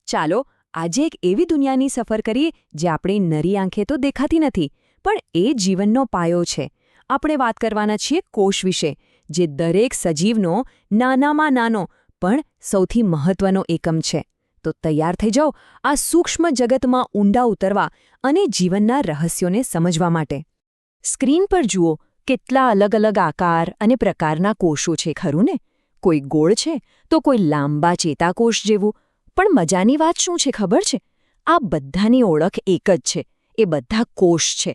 ચાલો આજે એક એવી દુનિયાની સફર કરીએ જે આપણી નરી આંખે તો દેખાતી નથી, પણ એ જીવનનો પાયો છે. આપણે વાત કરવાના છીએ કોષ વિશે, જે દરેક સજીવનો નાનામાં નાનો પણ સૌથી મહત્વનો એકમ છે. તો તૈયાર થઈ જાઓ આ સૂક્ષ્મ જગતમાં ઊંડા ઉતરવા અને જીવનના રહસ્યોને સમજવા માટે. સ્ક્રીન પર જુઓ કેટલા અલગ અલગ આકાર અને પ્રકારના કોષો છે, ખરું ને? કોઈ ગોળ છે તો કોઈ લાંબા ચેતાકોષ જેવું. પણ મજાની વાત શું છે ખબર છે? આ બધાની ઓળખ એક જ છે, એ બધા કોષ છે.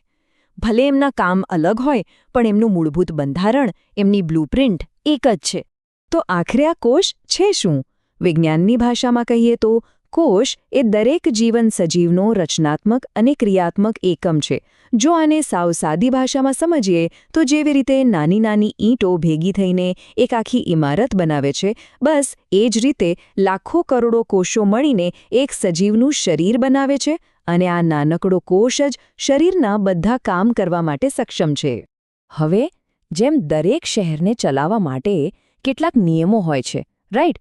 ભલે એમના કામ અલગ હોય, પણ એમનું મૂળભૂત બંધારણ, એમની બ્લુપ્રિન્ટ એક જ છે. તો આખરે આ કોષ છે શું? વિજ્ઞાનની ભાષામાં કહીએ તો કોષ એ દરેક જીવન સજીવનો રચનાત્મક અને ક્રિયાત્મક એકમ છે. જો આને સાવ સાદી ભાષામાં સમજીએ તો જેવી રીતે નાની નાની ઈંટો ભેગી થઈને એક આખી ઇમારત બનાવે છે, બસ એ જ રીતે લાખો કરોડો કોષો મળીને એક સજીવનું શરીર બનાવે છે. અને આ નાનકડો કોષ જ શરીરના બધા કામ કરવા માટે સક્ષમ છે. હવે જેમ દરેક શહેરને ચલાવવા માટે કેટલાક નિયમો હોય છે, રાઈટ?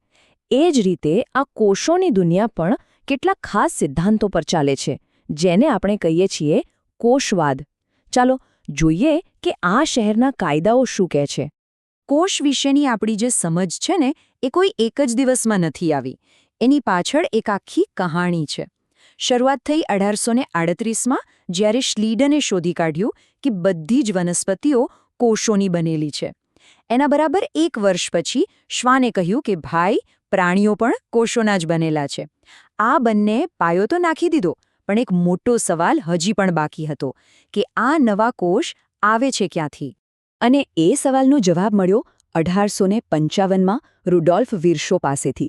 એ જ રીતે આ કોષોની દુનિયા પણ કેટલાક ખાસ સિદ્ધાંતો પર ચાલે છે, જેને આપણે કહીએ છીએ કોષવાદ. ચાલો જોઈએ કે આ શહેરના કાયદાઓ શું કહે છે. કોષ વિશેની આપણી જે સમજ છે ને, એ કોઈ એક જ દિવસમાં નથી આવી. એની પાછળ એક આખી કહાણી છે. શરૂઆત થઈ 1838માં, જ્યારે શ્લીડને શોધી કાઢ્યું કે બધી જ વનસ્પતિઓ કોષોની બનેલી છે. એના બરાબર 1 વર્ષ પછી શ્વાને કહ્યું કે ભાઈ, પ્રાણીઓ પણ કોષોના જ બનેલા છે. આ બંને પાયો તો નાખી દીધો, પણ એક મોટો સવાલ હજી પણ બાકી હતો કે આ નવા કોષ આવે છે ક્યાંથી? અને એ સવાલનો જવાબ મળ્યો 1855માં રુડોલ્ફ વિર્શો પાસેથી.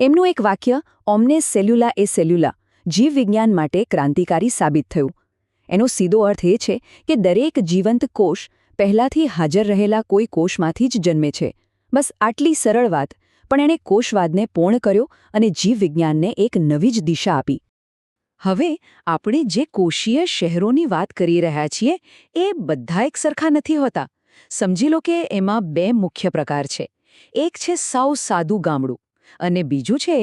એમનું એક વાક્ય ઓમ્નેસ સેલ્યુલા એ સેલ્યુલા જીવવિજ્ઞાન માટે ક્રાંતિકારી સાબિત થયું. એનો સીધો અર્થ એ છે કે દરેક જીવંત કોષ પહેલાંથી હાજર રહેલા કોઈ કોષમાંથી જ જન્મે છે. બસ આટલી સરળ વાત, પણ એણે કોષવાદને પૂર્ણ કર્યો અને જીવવિજ્ઞાનને એક નવી જ દિશા આપી. હવે આપણે જે કોષીય શહેરોની વાત કરી રહ્યા છીએ, એ બધા એક સરખા નથી હોતા. સમજી લો કે એમાં 2 મુખ્ય પ્રકાર છે. એક છે સાવ સાદું ગામડું અને બીજું છે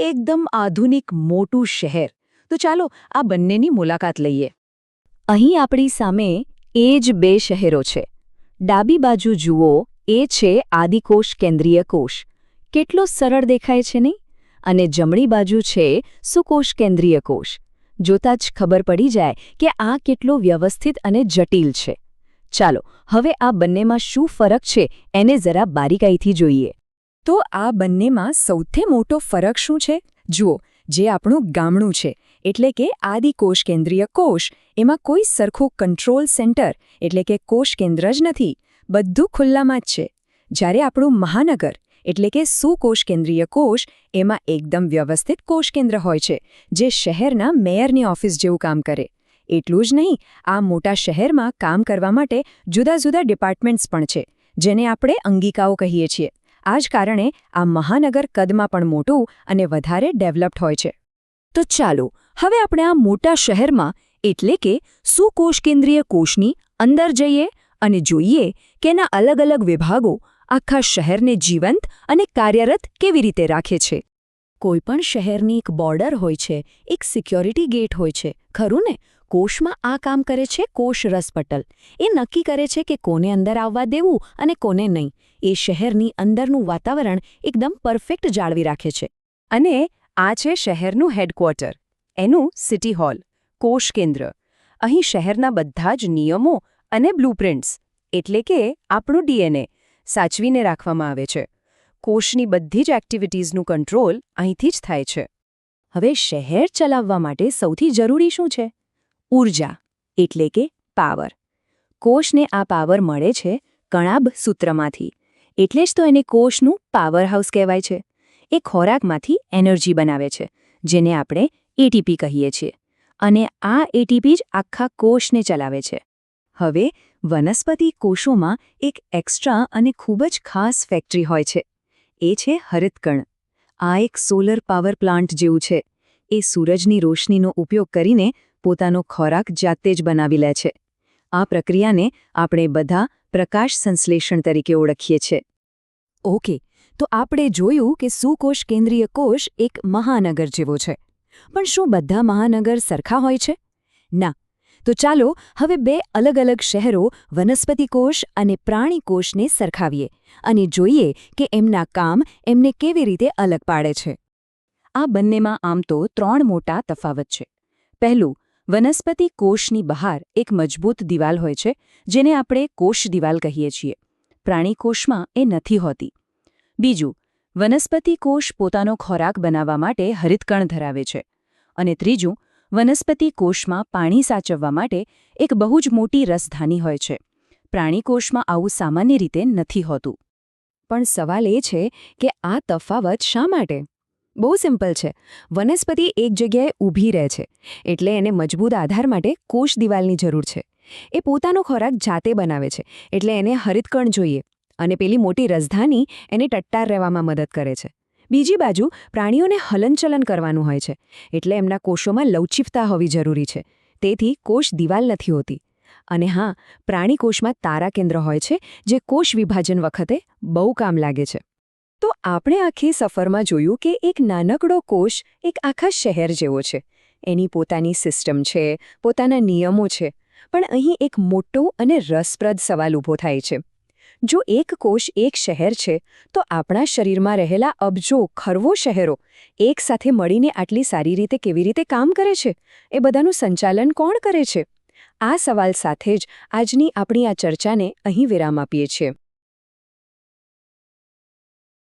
એકદમ આધુનિક મોટું શહેર. તો ચાલો આ બંનેની મુલાકાત લઈએ. અહીં આપણી સામે એ જ 2 શહેરો છે. ડાબી બાજુ જુઓ, એ છે આદિકોષ કેન્દ્રીય કોષ. કેટલો સરળ દેખાય છે નહીં? અને જમણી બાજુ છે સુકોષ કેન્દ્રીય કોષ. જોતાં જ ખબર પડી જાય કે આ કેટલો વ્યવસ્થિત અને જટિલ છે. ચાલો હવે આ બંનેમાં શું ફરક છે એને જરા બારીકાઈથી જોઈએ. તો આ બંનેમાં સૌથી મોટો ફરક શું છે? જુઓ, જે આપણું ગામડું છે, એટલે કે આદિકોષ કેન્દ્રીય કોષ, એમાં કોઈ સરખું કંટ્રોલ સેન્ટર એટલે કે કોષ કેન્દ્ર જ નથી. બધું ખુલ્લામાં જ છે. જ્યારે આપણું મહાનગર એટલે કે સુકોષ કેન્દ્રીય કોષ, એમાં એકદમ વ્યવસ્થિત કોષ કેન્દ્ર હોય છે, જે શહેરના મેયરની ઓફિસ જેવું કામ કરે. એટલું જ નહીં, આ મોટા શહેરમાં કામ કરવા માટે જુદા જુદા ડિપાર્ટમેન્ટ્સ પણ છે, જેને આપણે અંગિકાઓ કહીએ છીએ. આ જ કારણે આ મહાનગર કદમાં પણ મોટું અને વધારે ડેવલપ્ડ હોય છે. તો ચાલો હવે આપણે આ મોટા શહેરમાં એટલે કે સુકોષ કેન્દ્રીય કોષની અંદર જઈએ અને જોઈએ કે એના અલગ અલગ વિભાગો આખા શહેરને જીવંત અને કાર્યરત કેવી રીતે રાખે છે. કોઈપણ શહેરની એક બોર્ડર હોય છે, એક સિક્યોરિટી ગેટ હોય છે, ખરું ને? કોષમાં આ કામ કરે છે કોષ રસપટલ. એ નક્કી કરે છે કે કોને અંદર આવવા દેવું અને કોને નહીં. એ શહેરની અંદરનું વાતાવરણ એકદમ પરફેક્ટ જાળવી રાખે છે. અને આ છે શહેરનું હેડક્વાર્ટર, એનું સિટી હોલ, કોષ કેન્દ્ર. અહીં શહેરના બધા જ નિયમો અને બ્લુપ્રિન્ટ્સ એટલે કે આપણું ડીએનએ સાચવીને રાખવામાં આવે છે. કોષની બધી જ એક્ટિવિટીઝનું કંટ્રોલ અહીંથી જ થાય છે. હવે શહેર ચલાવવા માટે સૌથી જરૂરી શું છે? ઊર્જા એટલે કે પાવર. કોષને આ પાવર મળે છે કણાભ સૂત્રમાંથી. એટલે જ તો એને કોષનું પાવર હાઉસ કહેવાય છે. એ ખોરાકમાંથી એનર્જી બનાવે છે, જેને આપણે એટીપી કહીએ છીએ. અને આ એટીપી જ આખા કોષને ચલાવે છે. હવે વનસ્પતિ કોષોમાં એક એક્સ્ટ્રા અને ખૂબ જ ખાસ ફેક્ટરી હોય છે. એ છે હરિતકણ. આ એક સોલર પાવર પ્લાન્ટ જેવું છે. એ સૂરજની રોશનીનો ઉપયોગ કરીને પોતાનો ખોરાક જાતે જ બનાવી લે છે. આ પ્રક્રિયાને આપણે બધા પ્રકાશ સંશ્લેષણ તરીકે ઓળખીએ છીએ. ઓકે, તો આપણે જોયું કે સુકોષ કેન્દ્રીય કોષ એક મહાનગર જેવો છે. પણ શું બધા મહાનગર સરખા હોય છે? ના. તો ચાલો હવે બે અલગ અલગ શહેરો વનસ્પતિ કોષ અને પ્રાણી કોષને સરખાવીએ અને જોઈએ કે એમના કામ એમને કેવી રીતે અલગ પાડે છે. આ બંનેમાં આમ તો 3 મોટા તફાવત છે. પહેલું, વનસ્પતિ કોષની બહાર એક મજબૂત દિવાલ હોય છે, જેને આપણે કોષ દિવાલ કહીએ છીએ. પ્રાણી કોષમાં એ નથી હોતી. બીજું, વનસ્પતિ કોષ પોતાનો ખોરાક બનાવવા માટે હરિતકણ ધરાવે છે. અને ત્રીજું, વનસ્પતિ કોષમાં પાણી સાચવવા માટે એક બહુ જ મોટી રસધાની હોય છે. પ્રાણી કોષમાં આવું સામાન્ય રીતે નથી હોતું. પણ સવાલ એ છે કે આ તફાવત શા માટે? બહુ સિમ્પલ છે. વનસ્પતિ એક જગ્યાએ ઊભી રહે છે, એટલે એને મજબૂત આધાર માટે કોષ દિવાલની જરૂર છે. એ પોતાનો ખોરાક જાતે બનાવે છે, એટલે એને હરિતકણ જોઈએ, અને પેલી મોટી રસધાની એને ટટ્ટાર રહેવામાં મદદ કરે છે. બીજી બાજુ પ્રાણીઓને હલનચલન કરવાનું હોય છે, એટલે એમના કોષોમાં લવચીકતા હોવી જરૂરી છે. તેથી કોષ દિવાલ નથી હોતી. અને હા, પ્રાણી કોષમાં તારા કેન્દ્ર હોય છે, જે કોષ વિભાજન વખતે બહુ કામ લાગે છે. તો આપણે આખી સફરમાં જોયું કે એક નાનકડો કોષ એક આખા શહેર જેવો છે. એની પોતાની સિસ્ટમ છે, પોતાના નિયમો છે. પણ અહીં એક મોટો અને રસપ્રદ સવાલ ઊભો થાય છે. જો એક કોષ એક શહેર છે, તો આપણા શરીરમાં રહેલા અબજો ખરવો શહેરો એક સાથે મળીને આટલી સારી રીતે કેવી રીતે કામ કરે છે? એ બધાનું સંચાલન કોણ કરે છે? આ સવાલ સાથે જ આજની આપણી આ ચર્ચાને અહીં વિરામ આપીએ છીએ.